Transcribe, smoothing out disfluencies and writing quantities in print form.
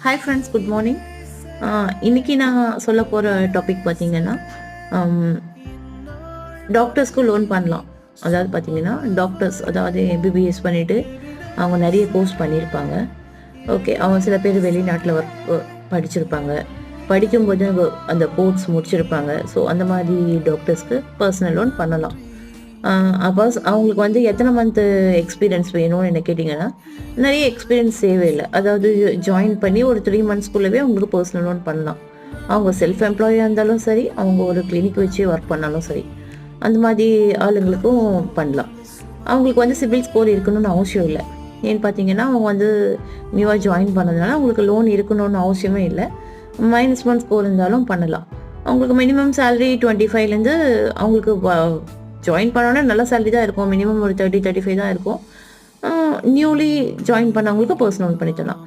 Hi friends, good morning. இன்றைக்கி நான் சொல்ல போகிற டாபிக் பார்த்தீங்கன்னா, டாக்டர்ஸ்க்கு லோன் பண்ணலாம். அதாவது பார்த்தீங்கன்னா டாக்டர்ஸ், அதாவது எம்பிபிஎஸ் பண்ணிவிட்டு அவங்க நிறைய கோர்ஸ் பண்ணியிருப்பாங்க. ஓகே, அவங்க சில பேர் வெளிநாட்டில் படிச்சிருப்பாங்க. படிக்கும்போது அந்த கோர்ஸ் முடிச்சிருப்பாங்க. ஸோ அந்த மாதிரி டாக்டர்ஸ்க்கு பர்சனல் லோன் பண்ணலாம். அப்போ அவங்களுக்கு வந்து எத்தனை மந்த்து எக்ஸ்பீரியன்ஸ் வேணும்னு என்ன கேட்டிங்கன்னா, நிறைய எக்ஸ்பீரியன்ஸ் தேவையில்லை. அதாவது ஜாயின் பண்ணி ஒரு 3 மந்த்ஸ்க்குள்ளவே அவங்களுக்கு பர்சனல் லோன் பண்ணலாம். அவங்க செல்ஃப் எம்ப்ளாயாக இருந்தாலும் சரி, அவங்க ஒரு கிளினிக் வச்சு ஒர்க் பண்ணாலும் சரி, அந்த மாதிரி ஆளுங்களுக்கும் பண்ணலாம். அவங்களுக்கு வந்து சிபில் ஸ்கோர் இருக்கணும்னு அவசியம் இல்லை. ஏன்னு பார்த்தீங்கன்னா, அவங்க வந்து நியூவாக ஜாயின் பண்ணதுனால அவங்களுக்கு லோன் இருக்கணும்னு அவசியமே இல்லை. -1 ஸ்கோர் இருந்தாலும் பண்ணலாம். அவங்களுக்கு மினிமம் சேலரி 25லேருந்து அவங்களுக்கு ஜாயின் பண்ணோன்னா நல்ல சேலரி தான் இருக்கும். மினிமம் ஒரு 30-35 தான் இருக்கும். நியூலி ஜாயின் பண்ணவங்களுக்கு பர்சனல் லோன் பண்ணி தரலாம்.